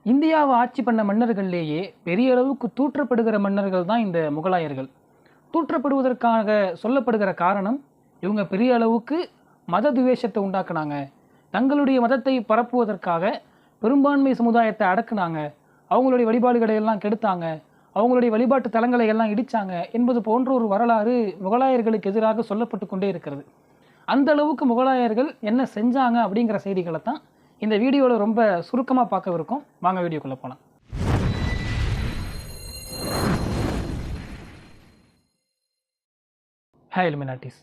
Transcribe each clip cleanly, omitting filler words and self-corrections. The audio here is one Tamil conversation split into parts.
இந்தியாவை ஆட்சி பண்ண மன்னர்கள்லேயே பெரிய அளவுக்கு தூற்றப்படுகிற மன்னர்கள் தான் இந்த முகலாயர்கள். தூற்றப்படுவதற்காக சொல்லப்படுகிற காரணம், இவங்க பெரிய அளவுக்கு மத துவேஷத்தை உண்டாக்குனாங்க, தங்களுடைய மதத்தை பரப்புவதற்காக பெரும்பான்மை சமுதாயத்தை அடக்குனாங்க, அவங்களுடைய வழிபாடுகளை எல்லாம் கெடுத்தாங்க, அவங்களுடைய வழிபாட்டு தலங்களை எல்லாம் இடித்தாங்க என்பது போன்ற ஒரு வரலாறு முகலாயர்களுக்கு எதிராக சொல்லப்பட்டு கொண்டே இருக்கிறது. அந்த அளவுக்கு முகலாயர்கள் என்ன செஞ்சாங்க அப்படிங்கிற செய்திகளை தான் இந்த வீடியோவில் ரொம்ப சுருக்கமாக பார்க்கவிருக்கோம். வாங்க வீடியோக்குள்ளே போகலாம். ஹே இலுமினாட்டிஸ்,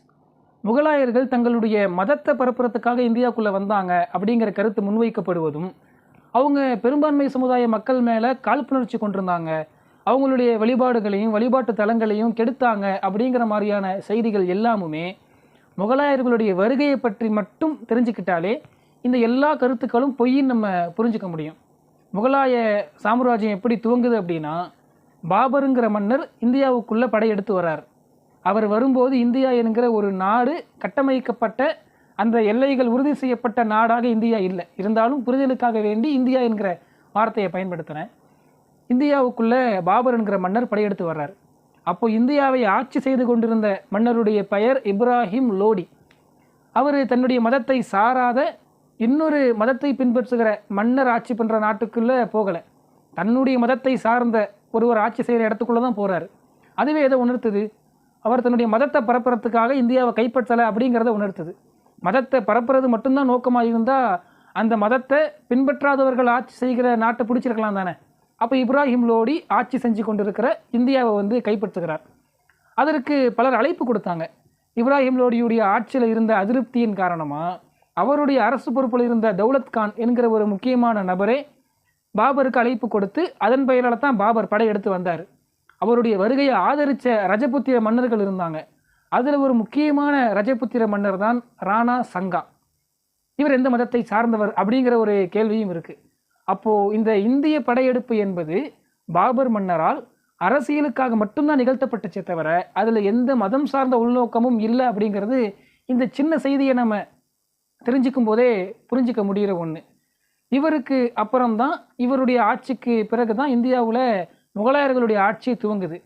முகலாயர்கள் தங்களுடைய மதத்தை பரப்புறதுக்காக இந்தியாவுக்குள்ளே வந்தாங்க அப்படிங்கிற கருத்து முன்வைக்கப்படுவதும், அவங்க பெரும்பான்மை சமுதாய மக்கள் மேலே காழ்ப்புணர்ச்சி கொண்டிருந்தாங்க, அவங்களுடைய வழிபாடுகளையும் வழிபாட்டு தலங்களையும் கெடுத்தாங்க அப்படிங்கிற மாதிரியான செய்திகள் எல்லாமுமே முகலாயர்களுடைய வருகையை பற்றி மட்டும் தெரிஞ்சுக்கிட்டாலே இந்த எல்லா கருத்துக்களும் பொய்ன்னு நம்ம புரிஞ்சுக்க முடியும். முகலாய சாம்ராஜ்யம் எப்படி துவங்குது அப்படின்னா, பாபருங்கிற மன்னர் இந்தியாவுக்குள்ளே படையெடுத்து வர்றார். அவர் வரும்போது இந்தியா என்கிற ஒரு நாடு கட்டமைக்கப்பட்ட, அந்த எல்லைகள் உறுதி செய்யப்பட்ட நாடாக இந்தியா இல்லை. இருந்தாலும் புரிதலுக்காக வேண்டி இந்தியா என்கிற வார்த்தையை பயன்படுத்தினேன். இந்தியாவுக்குள்ளே பாபர் என்கிற மன்னர் படையெடுத்து வர்றார். அப்போது இந்தியாவை ஆட்சி செய்து கொண்டிருந்த மன்னருடைய பெயர் இப்ராஹிம் லோடி. அவர் தன்னுடைய மதத்தை சாராத இன்னொரு மதத்தை பின்பற்றுகிற மன்னர் ஆட்சி பண்ணுற நாட்டுக்குள்ளே போகலை, தன்னுடைய மதத்தை சார்ந்த ஒருவர் ஆட்சி செய்கிற இடத்துக்குள்ளே தான் போகிறார். அதுவே எதை உணர்த்துது? அவர் தன்னுடைய மதத்தை பரப்புறதுக்காக இந்தியாவை கைப்பற்றலை அப்படிங்கிறத உணர்த்துது. மதத்தை பரப்புறது மட்டும்தான் நோக்கமாக இருந்தால் அந்த மதத்தை பின்பற்றாதவர்கள் ஆட்சி செய்கிற நாட்டை பிடிச்சிருக்கலாம் தானே. அப்போ இப்ராஹிம் லோடி ஆட்சி செஞ்சு கொண்டிருக்கிற இந்தியாவை கைப்பற்றுகிறார். அதற்கு பலர் அழைப்பு கொடுத்தாங்க. இப்ராஹிம் லோடியுடைய ஆட்சியில் இருந்த அதிருப்தியின் காரணமாக அவருடைய அரசு பொறுப்பில் இருந்த தௌலத் கான் என்கிற ஒரு முக்கியமான நபரே பாபருக்கு அழைப்பு கொடுத்து அதன் பெயரால் தான் பாபர் படையெடுத்து வந்தார். அவருடைய வருகையை ஆதரித்த ரஜபுத்திர மன்னர்கள் இருந்தாங்க. அதில் ஒரு முக்கியமான ரஜபுத்திர மன்னர் தான் ராணா சங்கா. இவர் எந்த மதத்தை சார்ந்தவர் அப்படிங்கிற ஒரு கேள்வியும் இருக்குது. அப்போது இந்த இந்திய படையெடுப்பு என்பது பாபர் மன்னரால் அரசியலுக்காக மட்டும்தான் நிகழ்த்தப்பட்டுச்சே தவிர அதில் எந்த மதம் சார்ந்த உள்நோக்கமும் இல்லை அப்படிங்கிறது இந்த சின்ன செய்தியை நம்ம தெரிஞ்சுக்கும் போதே புரிஞ்சிக்க முடிகிற ஒன்று. இவருக்கு அப்புறம்தான், இவருடைய ஆட்சிக்கு பிறகு தான் இந்தியாவில் முகலாயர்களுடைய ஆட்சி துவங்குது.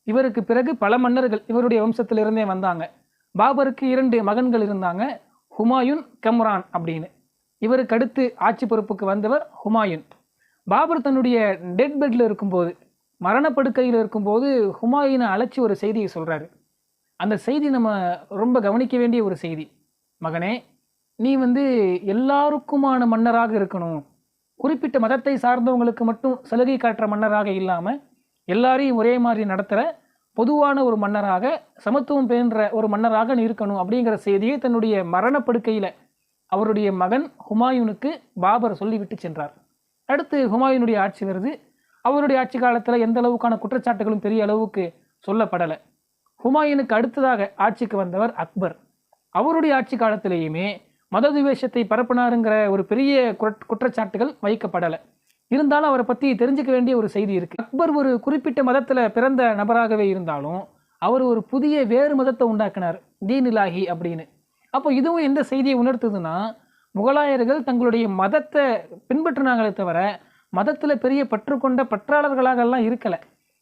இவருக்கு பிறகு பல மன்னர்கள் இவருடைய வம்சத்திலிருந்தே வந்தாங்க. பாபருக்கு 2 மகன்கள் இருந்தாங்க, ஹுமாயூன், கம்ரான் அப்படின்னு. இவருக்கு அடுத்து ஆட்சி பொறுப்புக்கு வந்தவர் ஹுமாயூன். பாபர் தன்னுடைய டெட் பெட்டில் இருக்கும்போது, மரணப்படுக்கையில் இருக்கும்போது ஹுமாயூனை அழைச்சி ஒரு செய்தியை சொல்கிறாரு. அந்த செய்தி நம்ம ரொம்ப கவனிக்க வேண்டிய ஒரு செய்தி. மகனே, நீ எல்லாருக்குமான மன்னராக இருக்கணும், குறிப்பிட்ட மதத்தை சார்ந்தவங்களுக்கு மட்டும் சலுகை காட்டுற மன்னராக இல்லாமல் எல்லாரையும் ஒரே மாதிரி நடத்துகிற பொதுவான ஒரு மன்னராக, சமத்துவம் பேணுற ஒரு மன்னராக நீ இருக்கணும் அப்படிங்கிற செய்தியை தன்னுடைய மரணப்படுக்கையில் அவருடைய மகன் ஹுமாயூனுக்கு பாபர் சொல்லிவிட்டு சென்றார். அடுத்து ஹுமாயூனுடைய ஆட்சி வருது. அவருடைய ஆட்சி காலத்தில் எந்த அளவுக்கான குற்றச்சாட்டுகளும் பெரிய அளவுக்கு சொல்லப்படலை. ஹுமாயூனுக்கு அடுத்ததாக ஆட்சிக்கு வந்தவர் அக்பர். அவருடைய ஆட்சி காலத்திலேயுமே மத துவேஷத்தை பரப்பினாருங்கிற ஒரு பெரிய குற்றச்சாட்டுகள் வைக்கப்படலை. இருந்தாலும் அவரை பற்றி தெரிஞ்சுக்க வேண்டிய ஒரு செய்தி இருக்குது. அக்பர் ஒரு குறிப்பிட்ட மதத்தில் பிறந்த நபராகவே இருந்தாலும் அவர் ஒரு புதிய வேறு மதத்தை உண்டாக்கினார், தீன் இலாஹி அப்படின்னு. அப்போ இதுவும் எந்த செய்தியை உணர்த்துதுன்னா, முகலாயர்கள் தங்களுடைய மதத்தை பின்பற்றினாங்களே தவிர மதத்தில் பெரிய பற்றுக்கொண்ட பற்றாளர்களாகலாம் இருக்கலை.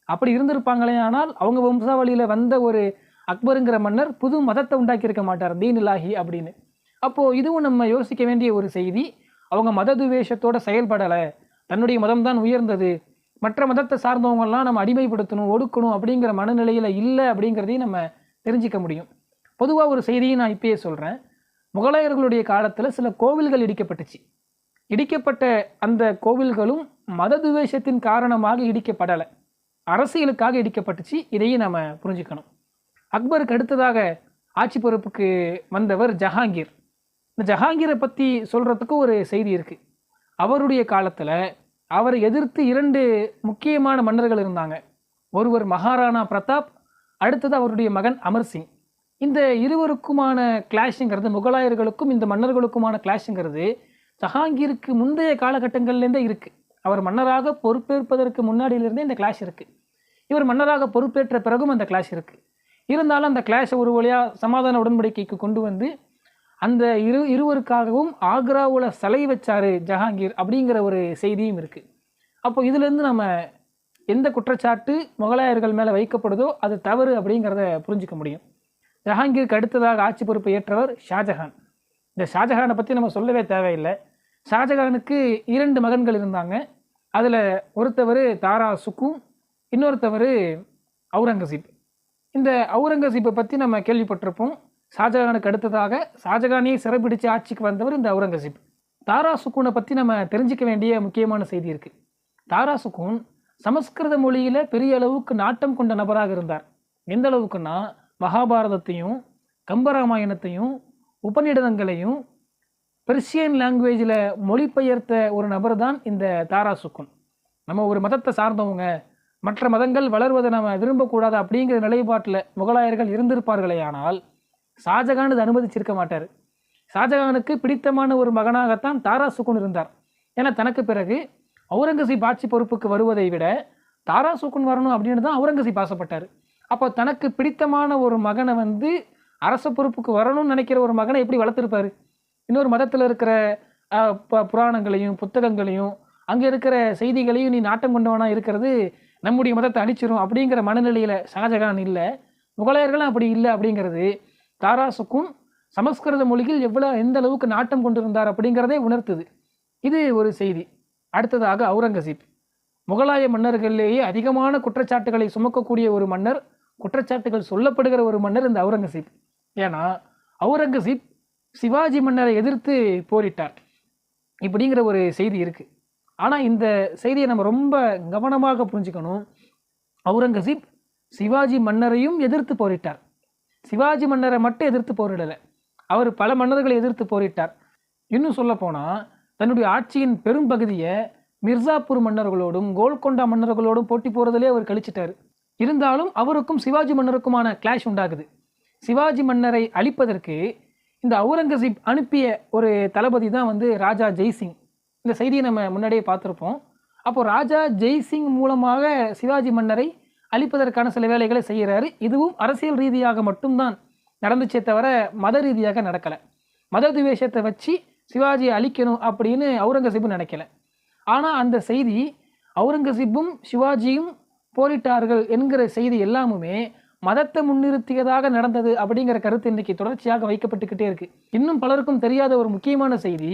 அப்படி இருந்திருப்பாங்களே ஆனால் அவங்க வம்சாவளியில் வந்த ஒரு அக்பருங்கிற மன்னர் புது மதத்தை உண்டாக்கியிருக்க மாட்டார், தீன் இலாஹி அப்படின்னு. அப்போது இதுவும் நம்ம யோசிக்க வேண்டிய ஒரு செய்தி. அவங்க மத துவேஷத்தோடு செயல்படலை, தன்னுடைய மதம்தான் உயர்ந்தது, மற்ற மதத்தை சார்ந்தவங்கெல்லாம் நம்ம அடிமைப்படுத்தணும், ஒடுக்கணும் அப்படிங்கிற மனநிலையில் இல்லை அப்படிங்கிறதையும் நம்ம தெரிஞ்சிக்க முடியும். பொதுவாக ஒரு செய்தியை நான் இப்பயே சொல்கிறேன். முகலாயர்களுடைய காலத்தில் சில கோவில்கள் இடிக்கப்பட்டுச்சு. இடிக்கப்பட்ட அந்த கோவில்களும் மத துவேஷத்தின் காரணமாக இடிக்கப்படலை, அரசியலுக்காக இடிக்கப்பட்டுச்சு. இதையும் நம்ம புரிஞ்சுக்கணும். அக்பருக்கு அடுத்ததாக ஆட்சி பொறுப்புக்கு வந்தவர் ஜஹாங்கீர். இந்த ஜஹாங்கீரை பற்றி சொல்கிறதுக்கு ஒரு செய்தி இருக்குது. அவருடைய காலத்தில் அவரை எதிர்த்து 2 முக்கியமான மன்னர்கள் இருந்தாங்க. ஒருவர் மகாராணா பிரதாப், அடுத்தது அவருடைய மகன் அமர் சிங். இந்த இருவருக்குமான கிளாஷுங்கிறது, முகலாயர்களுக்கும் இந்த மன்னர்களுக்குமான கிளாஷுங்கிறது ஜஹாங்கீருக்கு முந்தைய காலகட்டங்கள்லேருந்தே இருக்குது. அவர் மன்னராக பொறுப்பேற்பதற்கு முன்னாடியிலிருந்தே இந்த கிளாஷ் இருக்குது. இவர் மன்னராக பொறுப்பேற்ற பிறகும் அந்த கிளாஷ் இருக்குது. இருந்தாலும் அந்த கிளாஷை ஒரு வழியாக சமாதான உடன்படிக்கைக்கு கொண்டு வந்து அந்த இருவருக்காகவும் ஆக்ராவில் சிலை வச்சாரு ஜஹாங்கீர் அப்படிங்கிற ஒரு செய்தியும் இருக்குது. அப்போ இதிலேருந்து நம்ம எந்த குற்றச்சாட்டு முகலாயர்கள் மேலே வைக்கப்படுதோ அது தவறு அப்படிங்கிறத புரிஞ்சிக்க முடியும். ஜஹாங்கீருக்கு அடுத்ததாக ஆட்சி பொறுப்பை ஏற்றவர் ஷாஜஹான். இந்த ஷாஜஹானை பற்றி நம்ம சொல்லவே தேவையில்லை. ஷாஜஹானுக்கு 2 மகன்கள் இருந்தாங்க. அதில் ஒருத்தவர் தாரா சுக்கும், இன்னொருத்தவர் அவுரங்கசீப். இந்த அவுரங்கசீப்பை பற்றி நம்ம கேள்விப்பட்டிருப்போம். ஷாஜஹானுக்கு அடுத்ததாக ஷாஜஹானையே சிறைப்பிடிச்சு ஆட்சிக்கு வந்தவர் இந்த அவுரங்கசீப். தாரா சுக்கூனை பற்றி நம்ம தெரிஞ்சிக்க வேண்டிய முக்கியமான செய்தி இருக்குது. தாரா சுக்கூன் சமஸ்கிருத மொழியில் பெரிய அளவுக்கு நாட்டம் கொண்ட நபராக இருந்தார். எந்த அளவுக்குன்னா மகாபாரதத்தையும் கம்பராமாயணத்தையும் உபநிடதங்களையும் பெர்ஷியன் லாங்குவேஜில் மொழிபெயர்த்த ஒரு நபர் தான் இந்த தாரா சுக்கூன். நம்ம ஒரு மதத்தை சார்ந்தவங்க, மற்ற மதங்கள் வளர்வதை நம்ம விரும்பக்கூடாது அப்படிங்கிற நிலைப்பாட்டில் முகலாயர்கள் இருந்திருப்பார்களே, ஆனால் ஷாஜகான் இது அனுமதிச்சிருக்க மாட்டார். ஷாஜகானுக்கு பிடித்தமான ஒரு மகனாகத்தான் தாரா சுக்கூன் இருந்தார். ஏன்னா தனக்கு பிறகு அவுரங்கசீப் ஆட்சி பொறுப்புக்கு வருவதை விட தாரா சுக்கூன் வரணும் அப்படின்னு தான் அவுரங்கசீப் ஆசைப்பட்டார். அப்போ தனக்கு பிடித்தமான ஒரு மகனை அரச பொறுப்புக்கு வரணும்னு நினைக்கிற ஒரு மகனை எப்படி வளர்த்துருப்பார்? இன்னொரு மதத்தில் இருக்கிற புராணங்களையும் புத்தகங்களையும் அங்கே இருக்கிற செய்திகளையும் நீ நாட்டம் கொண்டவனாக இருக்கிறது நம்முடைய மதத்தை அழிச்சிரும் அப்படிங்கிற மனநிலையில் ஷாஜகான் இல்லை. முகலாயர்களும் அப்படி இல்லை. அப்படிங்கிறது தாரா சுக்கூன் சமஸ்கிருத மொழியில் எந்த அளவுக்கு நாட்டம் கொண்டிருந்தார் அப்படிங்கிறதே உணர்த்துது. இது ஒரு செய்தி. அடுத்ததாக அவுரங்கசீப். முகலாய மன்னர்களிலேயே அதிகமான குற்றச்சாட்டுகளை சுமக்கக்கூடிய ஒரு மன்னர், குற்றச்சாட்டுகள் சொல்லப்படுகிற ஒரு மன்னர் இந்த அவுரங்கசீப். ஏன்னா அவுரங்கசீப் சிவாஜி மன்னரை எதிர்த்து போரிட்டார் இப்படிங்கிற ஒரு செய்தி இருக்குது. ஆனால் இந்த செய்தியை நம்ம ரொம்ப கவனமாக புரிஞ்சுக்கணும். அவுரங்கசீப் சிவாஜி மன்னரையும் எதிர்த்து போரிட்டார். சிவாஜி மன்னரை மட்டும் எதிர்த்து போரிடலை, அவர் பல மன்னர்களை எதிர்த்து போரிட்டார். இன்னும் சொல்லப்போனால் தன்னுடைய ஆட்சியின் பெரும் பகுதியை மிர்சாப்பூர் மன்னர்களோடும் கோல்கொண்டா மன்னர்களோடும் போட்டி போகிறதுலே அவர் கழிச்சிட்டார். இருந்தாலும் அவருக்கும் சிவாஜி மன்னருக்குமான கிளாஷ் உண்டாகுது. சிவாஜி மன்னரை அழிப்பதற்கு இந்த அவுரங்கசீப் அனுப்பிய ஒரு தளபதி தான் ராஜா ஜெய்சிங். இந்த செய்தியை நம்ம முன்னாடியே பார்த்துருப்போம். அப்போது ராஜா ஜெய்சிங் மூலமாக சிவாஜி மன்னரை அழிப்பதற்கான சில வேலைகளை செய்கிறாரு. இதுவும் அரசியல் ரீதியாக மட்டும்தான் நடந்துச்சே தவிர மத ரீதியாக நடக்கலை. மத துவேஷத்தை வச்சு சிவாஜியை அழிக்கணும் அப்படின்னு அவுரங்கசீப்பும் நினைக்கல. ஆனால் அந்த செய்தி அவுரங்கசீப்பும் சிவாஜியும் போரிட்டார்கள் என்கிற செய்தி எல்லாமுமே மதத்தை முன்னிறுத்தியதாக நடந்தது அப்படிங்கிற கருத்து இன்றைக்கி தொடர்ச்சியாக வைக்கப்பட்டுக்கிட்டே இருக்குது. இன்னும் பலருக்கும் தெரியாத ஒரு முக்கியமான செய்தி,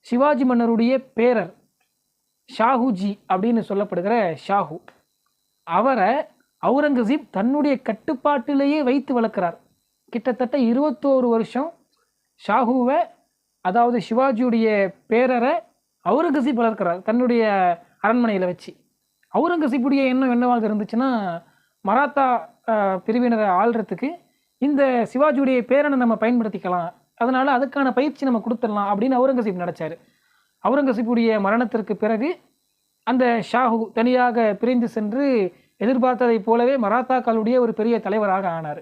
சிவாஜி மன்னருடைய பேரர் ஷாஹுஜி அப்படின்னு சொல்லப்படுகிற ஷாஹு, அவரை அவுரங்கசீப் தன்னுடைய கட்டுப்பாட்டிலேயே வைத்து வளர்க்குறார். கிட்டத்தட்ட 21 வருஷம் ஷாஹுவை, அதாவது சிவாஜியுடைய பேரரை அவுரங்கசீப் வளர்க்குறார் தன்னுடைய அரண்மனையில் வச்சு. அவுரங்கசீப்புடைய எண்ணம் என்னவாக இருந்துச்சுன்னா, மராத்தா பிரிவினரை ஆள்றதுக்கு இந்த சிவாஜியுடைய பேரனை நம்ம பயன்படுத்திக்கலாம், அதனால் அதுக்கான பயிற்சி நம்ம கொடுத்துடலாம் அப்படின்னு அவுரங்கசீப் நினச்சார். அவுரங்கசீப்புடைய மரணத்திற்கு பிறகு அந்த ஷாஹு தனியாக பிரிந்து சென்று எதிர்பார்த்ததை போலவே மராத்தாக்களுடைய ஒரு பெரிய தலைவராக ஆனார்.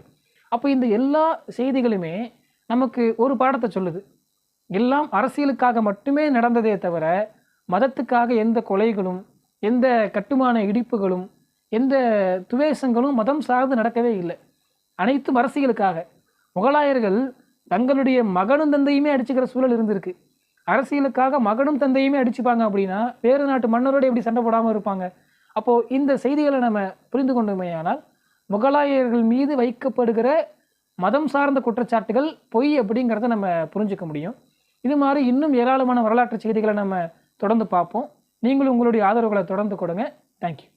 அப்போ இந்த எல்லா செய்திகளுமே நமக்கு ஒரு பாடத்தை சொல்லுது. எல்லாம் அரசியலுக்காக மட்டுமே நடந்ததே தவிர மதத்துக்காக எந்த கொலைகளும் எந்த கட்டுமான இடிப்புகளும் எந்த துவேஷங்களும் மதம் சார்ந்து நடக்கவே இல்லை. அனைத்தும் அரசியலுக்காக. முகலாயர்கள் தங்களுடைய மகனும் தந்தையுமே அடிச்சுக்கிற சூழல் இருந்திருக்கு. அரசியலுக்காக மகனும் தந்தையுமே அடிச்சுப்பாங்க அப்படின்னா வேறு நாட்டு மன்னரோடு எப்படி சண்டை போடாமல் இருப்பாங்க? அப்போது இந்த செய்திகளை நம்ம புரிந்து கொண்டோமேயானால் முகலாயர்கள் மீது வைக்கப்படுகிற மதம் சார்ந்த குற்றச்சாட்டுகள் பொய் அப்படிங்கிறத நம்ம புரிஞ்சுக்க முடியும். இது மாதிரி இன்னும் ஏராளமான வரலாற்று செய்திகளை நம்ம தொடர்ந்து பார்ப்போம். நீங்களும் உங்களுடைய ஆதரவுகளை தொடர்ந்து கொடுங்க. தேங்க்யூ.